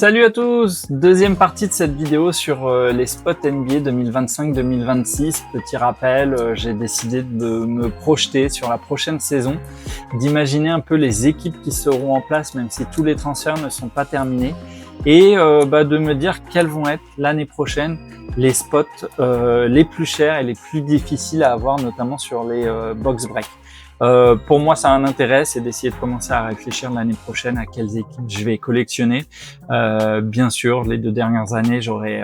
Salut à tous! Deuxième partie de cette vidéo sur les spots NBA 2025-2026. Petit rappel, j'ai décidé de me projeter sur la prochaine saison, d'imaginer un peu les équipes qui seront en place, même si tous les transferts ne sont pas terminés, et de me dire quels vont être l'année prochaine les spots les plus chers et les plus difficiles à avoir, notamment sur les box break. Pour moi, ça a un intérêt, c'est d'essayer de commencer à réfléchir l'année prochaine à quelles équipes je vais collectionner. Bien sûr, les 2 dernières années, j'aurais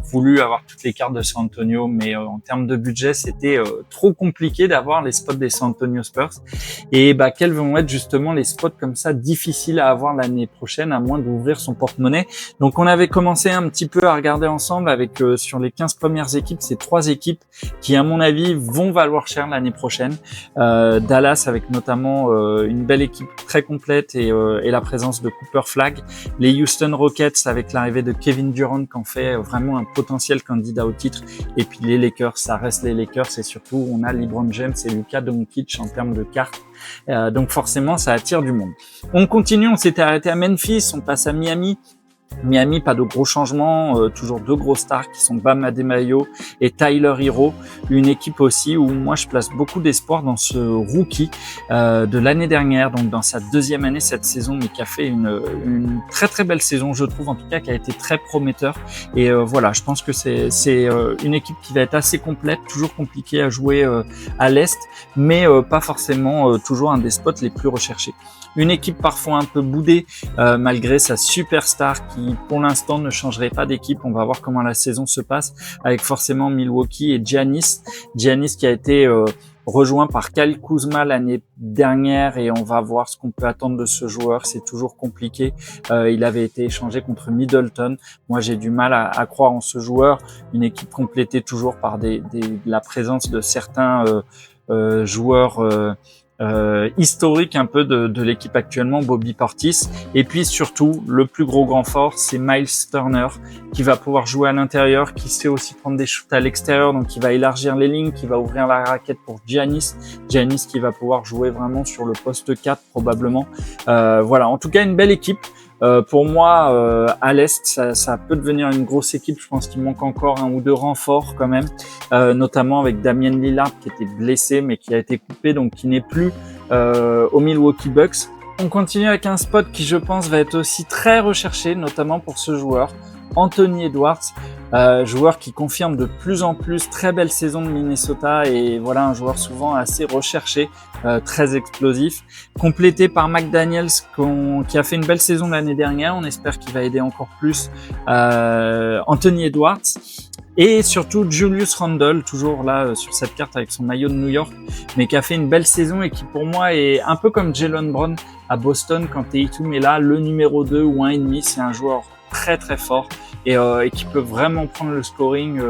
voulu avoir toutes les cartes de San Antonio, mais en termes de budget, c'était trop compliqué d'avoir les spots des San Antonio Spurs. Et quels vont être justement les spots comme ça difficiles à avoir l'année prochaine, à moins d'ouvrir son porte-monnaie. Donc, on avait commencé un petit peu à regarder ensemble avec sur les 15 premières équipes, ces 3 équipes qui, à mon avis, vont valoir cher l'année prochaine. Dallas avec notamment une belle équipe très complète et la présence de Cooper Flag. Les Houston Rockets avec l'arrivée de Kevin Durant qui en fait vraiment un potentiel candidat au titre. Et puis les Lakers, ça reste les Lakers et surtout on a LeBron James et Luka Doncic en termes de cartes. Donc forcément ça attire du monde. On continue, on s'était arrêté à Memphis, on passe à Miami. Miami, pas de gros changements, toujours 2 gros stars qui sont Bam Adebayo et Tyler Herro. Une équipe aussi où moi je place beaucoup d'espoir dans ce rookie de l'année dernière, donc dans sa 2e année cette saison, mais qui a fait une très très belle saison, je trouve en tout cas, qui a été très prometteur. Et voilà, je pense que c'est une équipe qui va être assez complète, toujours compliquée à jouer à l'Est, mais pas forcément toujours un des spots les plus recherchés. Une équipe parfois un peu boudée malgré sa superstar qui pour l'instant ne changerait pas d'équipe. On va voir comment la saison se passe avec forcément Milwaukee et Giannis qui a été rejoint par Kyle Kuzma l'année dernière et on va voir ce qu'on peut attendre de ce joueur. C'est toujours compliqué. Il avait été échangé contre Middleton. Moi, j'ai du mal à croire en ce joueur. Une équipe complétée toujours par la présence de certains joueurs historique un peu de l'équipe actuellement, Bobby Portis. Et puis surtout, le plus gros grand fort, c'est Miles Turner, qui va pouvoir jouer à l'intérieur, qui sait aussi prendre des shoots à l'extérieur, donc qui va élargir les lignes, qui va ouvrir la raquette pour Giannis qui va pouvoir jouer vraiment sur le poste 4 probablement. Voilà, en tout cas une belle équipe. Pour moi, à l'Est, ça peut devenir une grosse équipe. Je pense qu'il manque encore 1 ou 2 renforts quand même, notamment avec Damian Lillard qui était blessé mais qui a été coupé, donc qui n'est plus au Milwaukee Bucks. On continue avec un spot qui, je pense, va être aussi très recherché, notamment pour ce joueur, Anthony Edwards, joueur qui confirme de plus en plus, très belle saison de Minnesota et voilà un joueur souvent assez recherché, très explosif, complété par McDaniels qui a fait une belle saison l'année dernière. On espère qu'il va aider encore plus Anthony Edwards et surtout Julius Randle, toujours là sur cette carte avec son maillot de New York, mais qui a fait une belle saison et qui pour moi est un peu comme Jaylen Brown à Boston quand Tatum est là, le numéro 2 ou 1,5. C'est un joueur très très fort et qui peut vraiment prendre le scoring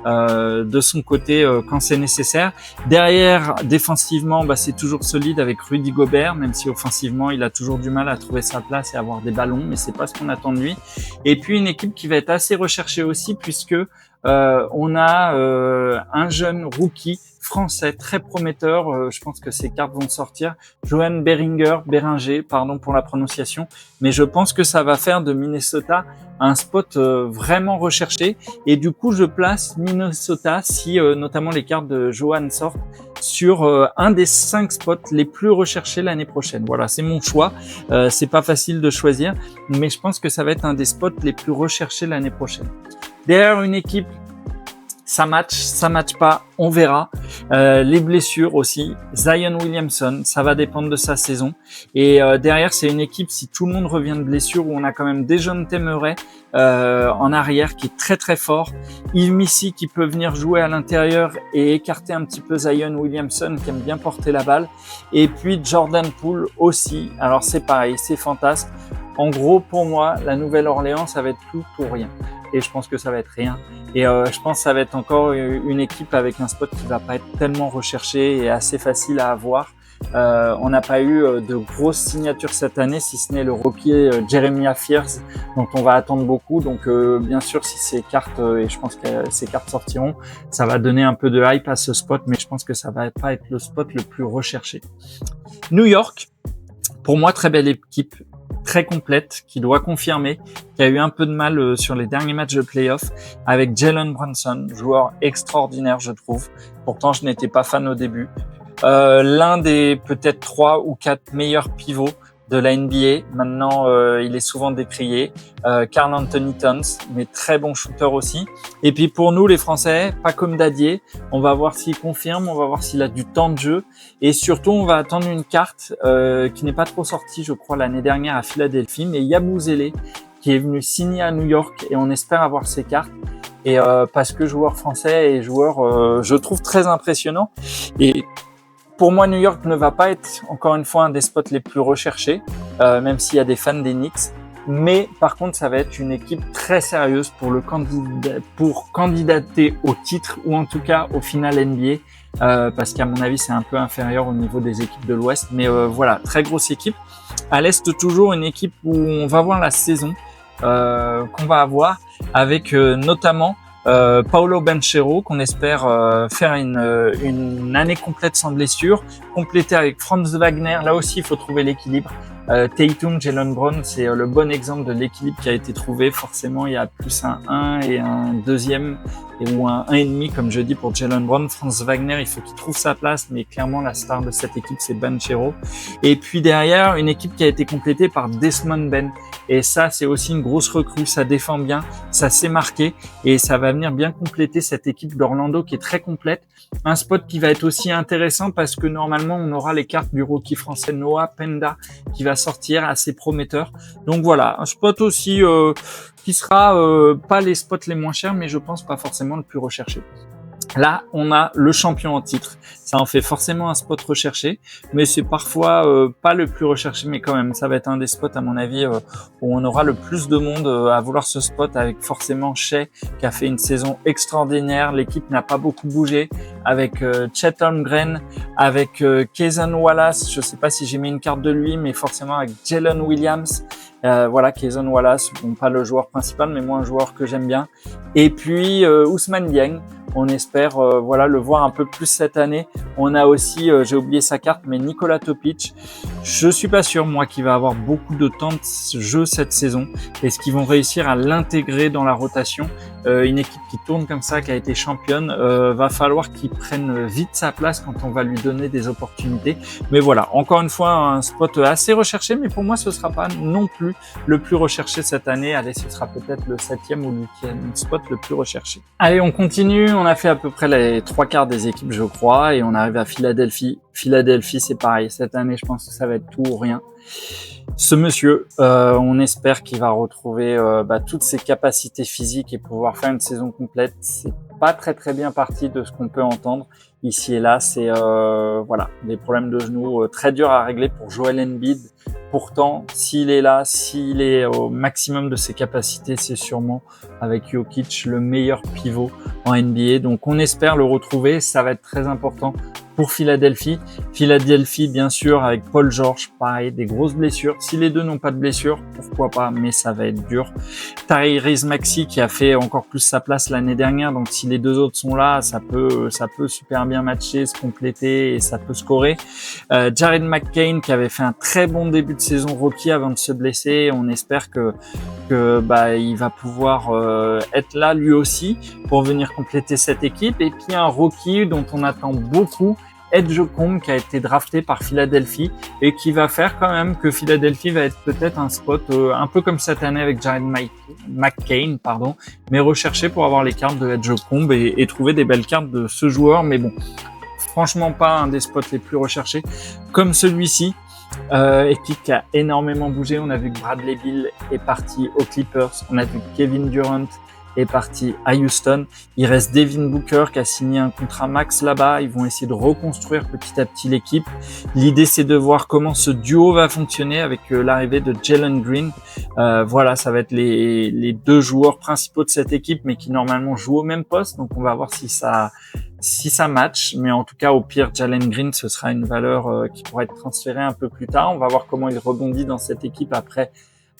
de son côté quand c'est nécessaire. Derrière, défensivement, c'est toujours solide avec Rudy Gobert, même si offensivement, il a toujours du mal à trouver sa place et à avoir des ballons, mais c'est pas ce qu'on attend de lui. Et puis une équipe qui va être assez recherchée aussi puisque on a un jeune rookie français très prometteur, je pense que ces cartes vont sortir, Johan Beringer, pardon pour la prononciation, mais je pense que ça va faire de Minnesota un spot vraiment recherché et du coup je place Minnesota si notamment les cartes de Johan sortent sur un des 5 spots les plus recherchés l'année prochaine. Voilà, c'est mon choix, c'est pas facile de choisir, mais je pense que ça va être un des spots les plus recherchés l'année prochaine. Derrière une équipe, ça match pas, on verra. Les blessures aussi, Zion Williamson, ça va dépendre de sa saison. Et derrière, c'est une équipe, si tout le monde revient de blessure, où on a quand même Dejounte Murray en arrière qui est très très fort, Yves Missi qui peut venir jouer à l'intérieur et écarter un petit peu Zion Williamson qui aime bien porter la balle. Et puis Jordan Poole aussi. Alors c'est pareil, c'est fantasme. En gros, pour moi, la Nouvelle-Orléans, ça va être tout ou rien. Et je pense que ça va être rien. Et je pense que ça va être encore une équipe avec un spot qui va pas être tellement recherché et assez facile à avoir. On n'a pas eu de grosses signatures cette année, si ce n'est le rookie Jeremiah Fears, dont on va attendre beaucoup. Donc bien sûr, si ces cartes, et je pense que ces cartes sortiront, ça va donner un peu de hype à ce spot, mais je pense que ça va pas être le spot le plus recherché. New York, pour moi, très belle équipe. très complète, qui doit confirmer, qui a eu un peu de mal sur les derniers matchs de play-off, avec Jalen Brunson, joueur extraordinaire, je trouve. Pourtant, je n'étais pas fan au début. L'un des peut-être 3 ou 4 meilleurs pivots de la NBA. Maintenant, il est souvent décrié. Karl Anthony Towns, mais très bon shooter aussi. Et puis pour nous, les Français, pas comme Dadier. On va voir s'il confirme, on va voir s'il a du temps de jeu. Et surtout, on va attendre une carte qui n'est pas trop sortie, je crois, l'année dernière à Philadelphie. Mais Yabusele, qui est venu signer à New York, et on espère avoir ses cartes. Et parce que joueur français et joueur, je trouve très impressionnant. Et pour moi, New York ne va pas être, encore une fois, un des spots les plus recherchés, même s'il y a des fans des Knicks. Mais par contre, ça va être une équipe très sérieuse pour candidater au titre, ou en tout cas au final NBA, parce qu'à mon avis, c'est un peu inférieur au niveau des équipes de l'Ouest. Mais voilà, très grosse équipe. À l'Est, toujours une équipe où on va voir la saison qu'on va avoir, avec notamment Paolo Banchero, qu'on espère faire une année complète sans blessure, compléter avec Franz Wagner. Là aussi, il faut trouver l'équilibre. Tatum, Jalen Brown, c'est le bon exemple de l'équilibre qui a été trouvé. Forcément, il y a plus un 1 et un deuxième, ou un 1,5, comme je dis, pour Jalen Brown. Franz Wagner, il faut qu'il trouve sa place, mais clairement, la star de cette équipe, c'est Banchero. Et puis derrière, une équipe qui a été complétée par Desmond Ben. Et ça, c'est aussi une grosse recrue. Ça défend bien, ça s'est marqué, et ça va venir bien compléter cette équipe d'Orlando qui est très complète. Un spot qui va être aussi intéressant parce que normalement, on aura les cartes du rookie français Noah Penda qui va sortir, assez prometteur. Donc voilà, un spot aussi qui sera pas les spots les moins chers, mais je pense pas forcément le plus recherché. Là, on a le champion en titre. Ça en fait forcément un spot recherché, mais c'est parfois pas le plus recherché, mais quand même, ça va être un des spots, à mon avis, où on aura le plus de monde à vouloir ce spot, avec forcément Shai, qui a fait une saison extraordinaire. L'équipe n'a pas beaucoup bougé, avec Chet Holmgren, avec Kayson Wallace. Je sais pas si j'ai mis une carte de lui, mais forcément avec Jalen Williams. Voilà, Kayson Wallace, bon, pas le joueur principal, mais moi un joueur que j'aime bien. Et puis Ousmane Dieng, on espère voilà le voir un peu plus cette année. On a aussi, j'ai oublié sa carte, mais Nikola Topic. Je suis pas sûr, moi, qu'il va avoir beaucoup de temps de jeu cette saison. Est-ce qu'ils vont réussir à l'intégrer dans la rotation? Une équipe qui tourne comme ça, qui a été championne, va falloir qu'il prenne vite sa place quand on va lui donner des opportunités. Mais voilà, encore une fois, un spot assez recherché, mais pour moi, ce sera pas non plus le plus recherché cette année. Allez, ce sera peut-être le 7e ou le 8e spot le plus recherché. Allez, on continue. On a fait à peu près les 3/4 des équipes, je crois, et on arrive à Philadelphie. Philadelphie, c'est pareil. Cette année, je pense que ça va être tout ou rien. Ce monsieur, on espère qu'il va retrouver toutes ses capacités physiques et pouvoir faire une saison complète. C'est pas très bien parti de ce qu'on peut entendre ici et là. C'est voilà, des problèmes de genoux très durs à régler pour Joel Embiid. Pourtant, s'il est là, s'il est au maximum de ses capacités, c'est sûrement avec Jokic le meilleur pivot en NBA. Donc on espère le retrouver, ça va être très important pour Philadelphie. Philadelphie, bien sûr, avec Paul George, pareil, des grosses blessures. Si les deux n'ont pas de blessures, pourquoi pas, mais ça va être dur. Tyrese Maxey qui a fait encore plus sa place l'année dernière, donc si les deux autres sont là, ça peut super bien matcher, se compléter et ça peut scorer. Jared McCain qui avait fait un très bon début de saison rookie avant de se blesser. On espère que il va pouvoir être là lui aussi pour venir compléter cette équipe. Et puis un rookie dont on attend beaucoup, Edgecombe, qui a été drafté par Philadelphie et qui va faire quand même que Philadelphie va être peut-être un spot un peu comme cette année avec Jared McCain, mais recherché pour avoir les cartes de Edgecombe et trouver des belles cartes de ce joueur. Mais bon, franchement pas un des spots les plus recherchés comme celui-ci. Équipe qui a énormément bougé. On a vu que Bradley Beal est parti aux Clippers. On a vu que Kevin Durant est parti à Houston. Il reste Devin Booker qui a signé un contrat max là-bas. Ils vont essayer de reconstruire petit à petit l'équipe. L'idée, c'est de voir comment ce duo va fonctionner avec l'arrivée de Jalen Green. Voilà, ça va être les deux joueurs principaux de cette équipe, mais qui normalement jouent au même poste. Donc, on va voir si ça match. Mais en tout cas, au pire, Jalen Green, ce sera une valeur qui pourra être transférée un peu plus tard. On va voir comment il rebondit dans cette équipe après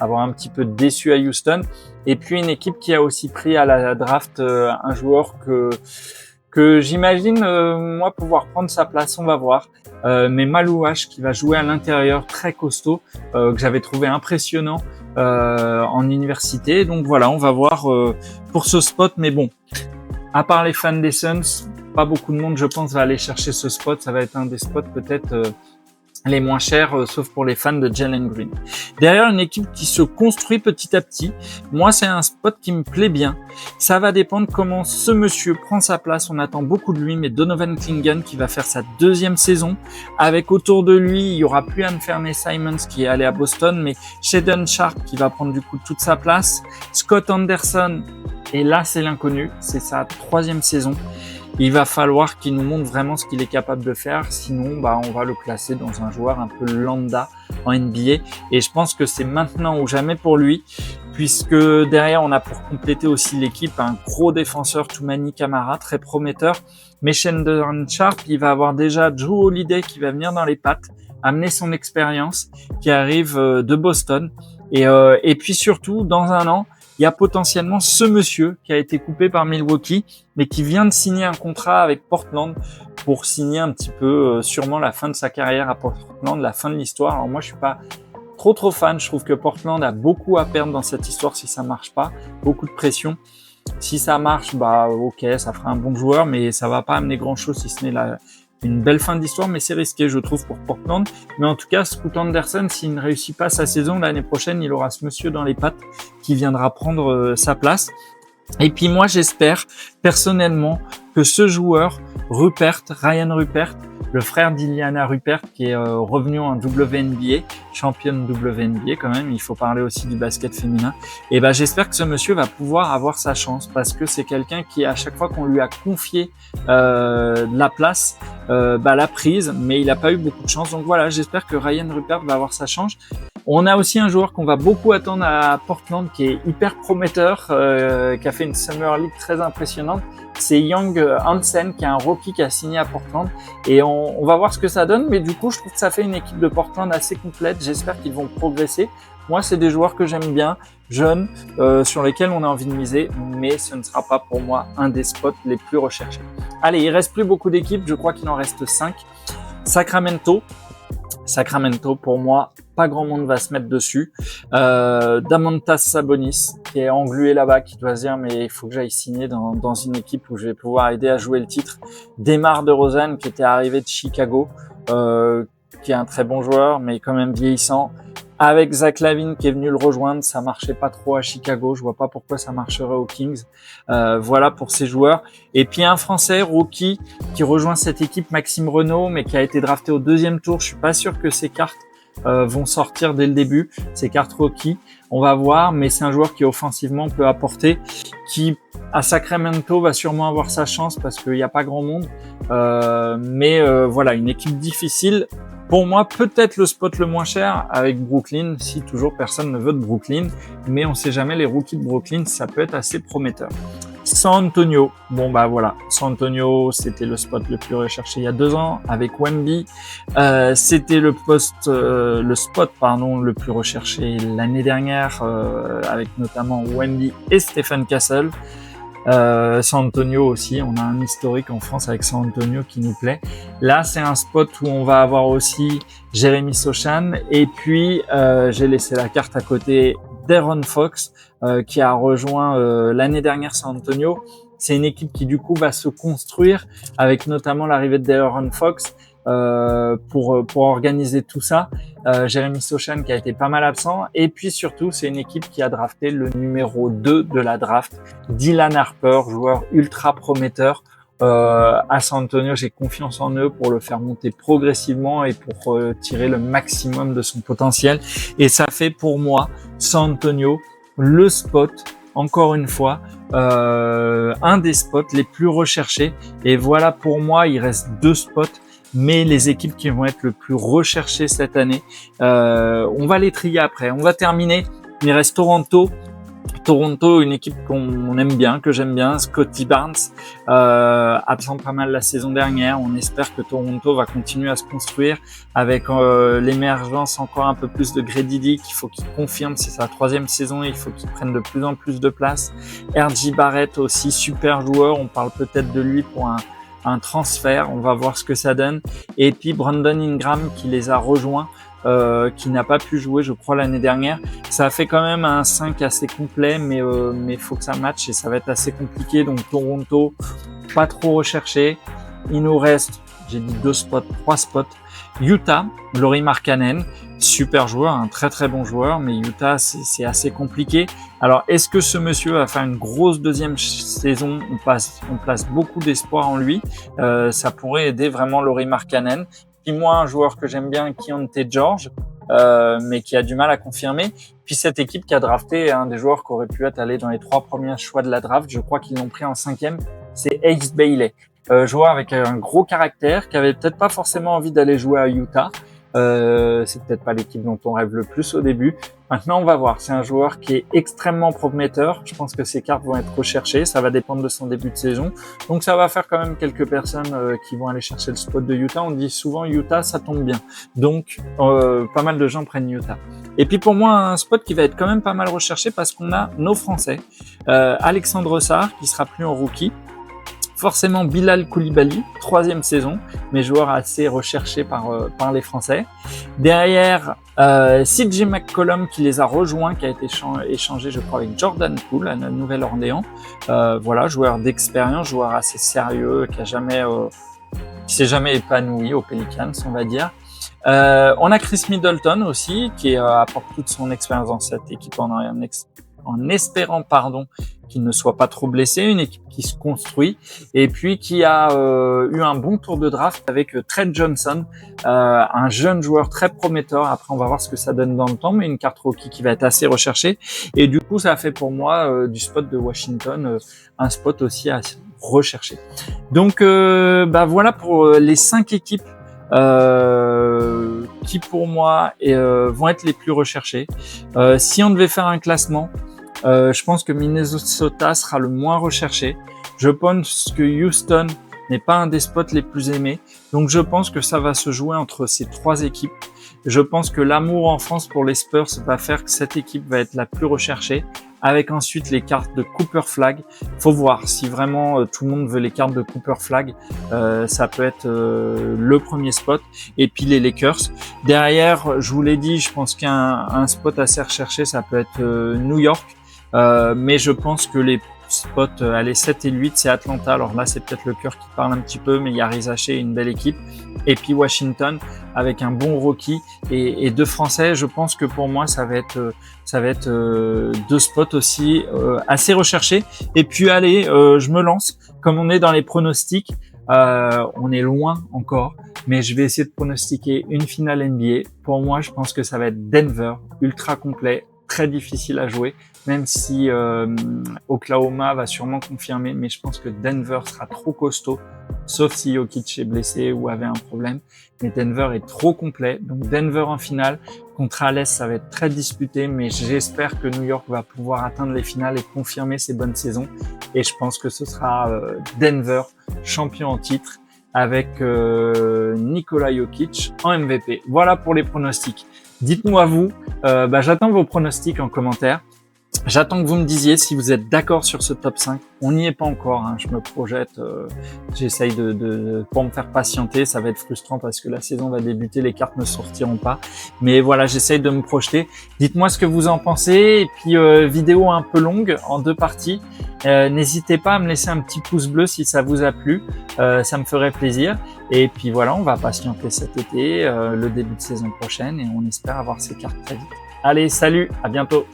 avoir un petit peu déçu à Houston. Et puis une équipe qui a aussi pris à la draft un joueur que j'imagine moi pouvoir prendre sa place, on va voir. Mais Malouache qui va jouer à l'intérieur, très costaud, que j'avais trouvé impressionnant en université. Donc voilà, on va voir pour ce spot. Mais bon, à part les fans des Suns, pas beaucoup de monde, je pense, va aller chercher ce spot. Ça va être un des spots peut-être les moins chers, sauf pour les fans de Jalen Green. Derrière, une équipe qui se construit petit à petit. Moi, c'est un spot qui me plaît bien. Ça va dépendre comment ce monsieur prend sa place. On attend beaucoup de lui, mais Donovan Clingan qui va faire sa 2e saison. Avec autour de lui, il y aura plus Anfernee Simons qui est allé à Boston, mais Shaedon Sharpe qui va prendre du coup toute sa place. Scott Anderson, et là, c'est l'inconnu. C'est sa 3e saison. Il va falloir qu'il nous montre vraiment ce qu'il est capable de faire. Sinon, on va le classer dans un joueur un peu lambda en NBA. Et je pense que c'est maintenant ou jamais pour lui, puisque derrière, on a pour compléter aussi l'équipe un gros défenseur, Toumani Camara, très prometteur. Mais Shaedon Sharpe, il va avoir déjà Jrue Holiday qui va venir dans les pattes, amener son expérience, qui arrive de Boston. Et puis surtout, dans un an, il y a potentiellement ce monsieur qui a été coupé par Milwaukee, mais qui vient de signer un contrat avec Portland pour signer un petit peu sûrement la fin de sa carrière à Portland, la fin de l'histoire. Alors moi, je suis pas trop fan. Je trouve que Portland a beaucoup à perdre dans cette histoire si ça marche pas. Beaucoup de pression. Si ça marche, ok, ça fera un bon joueur, mais ça va pas amener grand-chose si ce n'est une belle fin d'histoire, mais c'est risqué, je trouve, pour Portland. Mais en tout cas, Scoot Anderson, s'il ne réussit pas sa saison, l'année prochaine, il aura ce monsieur dans les pattes qui viendra prendre sa place. Et puis moi, j'espère personnellement que ce joueur, Ryan Rupert, le frère d'Iliana Rupert, qui est revenu en WNBA, championne WNBA quand même, il faut parler aussi du basket féminin. Et j'espère que ce monsieur va pouvoir avoir sa chance, parce que c'est quelqu'un qui, à chaque fois qu'on lui a confié de la place, l'a prise, mais il n'a pas eu beaucoup de chance. Donc voilà, j'espère que Ryan Rupert va avoir sa chance. On a aussi un joueur qu'on va beaucoup attendre à Portland, qui est hyper prometteur, qui a fait une Summer League très impressionnante. C'est Young Hansen, qui est un rookie qui a signé à Portland. Et on va voir ce que ça donne. Mais du coup, je trouve que ça fait une équipe de Portland assez complète. J'espère qu'ils vont progresser. Moi, c'est des joueurs que j'aime bien, jeunes, sur lesquels on a envie de miser. Mais ce ne sera pas pour moi un des spots les plus recherchés. Allez, il reste plus beaucoup d'équipes. Je crois qu'il en reste 5. Sacramento, pour moi, pas grand monde va se mettre dessus. Domantas Sabonis, qui est englué là-bas, qui doit se dire, mais il faut que j'aille signer dans une équipe où je vais pouvoir aider à jouer le titre. DeMar DeRozan, qui était arrivé de Chicago, qui est un très bon joueur, mais quand même vieillissant. Avec Zach LaVine qui est venu le rejoindre, ça marchait pas trop à Chicago. Je vois pas pourquoi ça marcherait aux Kings. Voilà pour ces joueurs. Et puis un Français, rookie, qui rejoint cette équipe, Maxime Renaud, mais qui a été drafté au 2e tour. Je suis pas sûr que ses cartes vont sortir dès le début. Ces cartes rookie, on va voir, mais c'est un joueur qui offensivement peut apporter, qui à Sacramento va sûrement avoir sa chance parce qu'il n'y a pas grand monde. Voilà, une équipe difficile. Pour moi, peut-être le spot le moins cher avec Brooklyn, si toujours personne ne veut de Brooklyn, mais on sait jamais, les rookies de Brooklyn, ça peut être assez prometteur. San Antonio, voilà, San Antonio, c'était le spot le plus recherché il y a 2 ans avec Wemby. C'était le spot le plus recherché l'année dernière avec notamment Wemby et Stephen Castle. San Antonio aussi, on a un historique en France avec San Antonio qui nous plaît. Là, c'est un spot où on va avoir aussi Jeremy Sochan, et puis j'ai laissé la carte à côté d'Aaron Fox qui a rejoint l'année dernière San Antonio. C'est une équipe qui du coup va se construire avec notamment l'arrivée d'Aaron Fox pour organiser tout ça. Jeremy Sochan qui a été pas mal absent, et puis surtout c'est une équipe qui a drafté le numéro 2 de la draft, Dylan Harper, joueur ultra prometteur. À San Antonio, j'ai confiance en eux pour le faire monter progressivement et pour tirer le maximum de son potentiel, et ça fait pour moi San Antonio le spot, encore une fois, un des spots les plus recherchés. Et voilà, pour moi il reste 2 spots, mais les équipes qui vont être le plus recherchées cette année, on va les trier après. On va terminer. Il reste Toronto, Toronto, une équipe qu'on aime bien, que j'aime bien, Scottie Barnes, absent pas mal la saison dernière. On espère que Toronto va continuer à se construire avec l'émergence encore un peu plus de Grady Dick. Il faut qu'il confirme, c'est sa 3e saison, il faut qu'il prenne de plus en plus de place. R.J. Barrett aussi, super joueur, on parle peut-être de lui pour un transfert, on va voir ce que ça donne. Et puis Brandon Ingram qui les a rejoints, qui n'a pas pu jouer, je crois, l'année dernière. Ça a fait quand même un 5 assez complet, mais faut que ça matche et ça va être assez compliqué. Donc Toronto, pas trop recherché. Il nous reste, j'ai dit 3 spots. Utah, Lauri Markkanen, super joueur, un très très bon joueur, mais Utah c'est assez compliqué. Alors est-ce que ce monsieur va faire une grosse 2e saison? On place beaucoup d'espoir en lui. Ça pourrait aider vraiment Lauri Markkanen. Puis moi, un joueur que j'aime bien, Keyonte George, mais qui a du mal à confirmer. Puis cette équipe qui a drafté un des joueurs qui aurait pu être allé dans les 3 premiers choix de la draft, je crois qu'ils l'ont pris en 5e, c'est Ace Bailey. Joueur avec un gros caractère, qui avait peut-être pas forcément envie d'aller jouer à Utah. C'est peut-être pas l'équipe dont on rêve le plus au début. Maintenant, on va voir. C'est un joueur qui est extrêmement prometteur. Je pense que ses cartes vont être recherchées. Ça va dépendre de son début de saison. Donc, ça va faire quand même quelques personnes qui vont aller chercher le spot de Utah. On dit souvent Utah, ça tombe bien. Donc, pas mal de gens prennent Utah. Et puis pour moi, un spot qui va être quand même pas mal recherché parce qu'on a nos Français. Alexandre Sarr, qui sera plus en rookie. Forcément Bilal Koulibaly, 3e saison, mais joueur assez recherché par les Français. Derrière, CJ McCollum qui les a rejoints, qui a été échangé, je crois, avec Jordan Poole à la Nouvelle-Orléans. Voilà, joueur d'expérience, joueur assez sérieux, qui s'est jamais épanoui aux Pelicans, on va dire. On a Chris Middleton aussi, qui apporte toute son expérience dans cette équipe en espérant qu'il ne soit pas trop blessé, une équipe qui se construit et puis qui a eu un bon tour de draft avec Trey Johnson, un jeune joueur très prometteur. Après, on va voir ce que ça donne dans le temps, mais une carte rookie qui va être assez recherchée. Et du coup, ça a fait pour moi du spot de Washington, un spot aussi assez recherché. Donc, voilà pour les 5 équipes qui pour moi vont être les plus recherchées. Si on devait faire un classement, je pense que Minnesota sera le moins recherché. Je pense que Houston n'est pas un des spots les plus aimés. Donc je pense que ça va se jouer entre ces 3 équipes. Je pense que l'amour en France pour les Spurs va faire que cette équipe va être la plus recherchée. Avec ensuite les cartes de Cooper Flag. Faut voir si vraiment tout le monde veut les cartes de Cooper Flag. Ça peut être le premier spot. Et puis les Lakers. Derrière, je vous l'ai dit, je pense qu'un spot assez recherché, ça peut être New York. Mais je pense que les spots, les 7 et 8, c'est Atlanta. Alors là, c'est peut-être le cœur qui parle un petit peu, mais il y a Rizaché, une belle équipe. Et puis Washington, avec un bon rookie et 2 Français. Je pense que pour moi, ça va être 2 spots aussi assez recherchés. Et puis allez, je me lance. Comme on est dans les pronostics, on est loin encore, mais je vais essayer de pronostiquer une finale NBA. Pour moi, je pense que ça va être Denver, ultra complet, très difficile à jouer, même si Oklahoma va sûrement confirmer, mais je pense que Denver sera trop costaud, sauf si Jokic est blessé ou avait un problème. Mais Denver est trop complet, donc Denver en finale. Contre à l'Est, ça va être très disputé, mais j'espère que New York va pouvoir atteindre les finales et confirmer ses bonnes saisons. Et je pense que ce sera Denver, champion en titre, avec Nikola Jokic en MVP. Voilà pour les pronostics. Dites-moi vous, j'attends vos pronostics en commentaire. J'attends que vous me disiez si vous êtes d'accord sur ce top 5. On n'y est pas encore, hein. Je me projette, j'essaye pour me faire patienter. Ça va être frustrant parce que la saison va débuter, les cartes ne sortiront pas. Mais voilà, j'essaye de me projeter. Dites-moi ce que vous en pensez. Et puis, vidéo un peu longue, en 2 parties. N'hésitez pas à me laisser un petit pouce bleu si ça vous a plu. Ça me ferait plaisir. Et puis voilà, on va patienter cet été, le début de saison prochaine. Et on espère avoir ces cartes très vite. Allez, salut, à bientôt.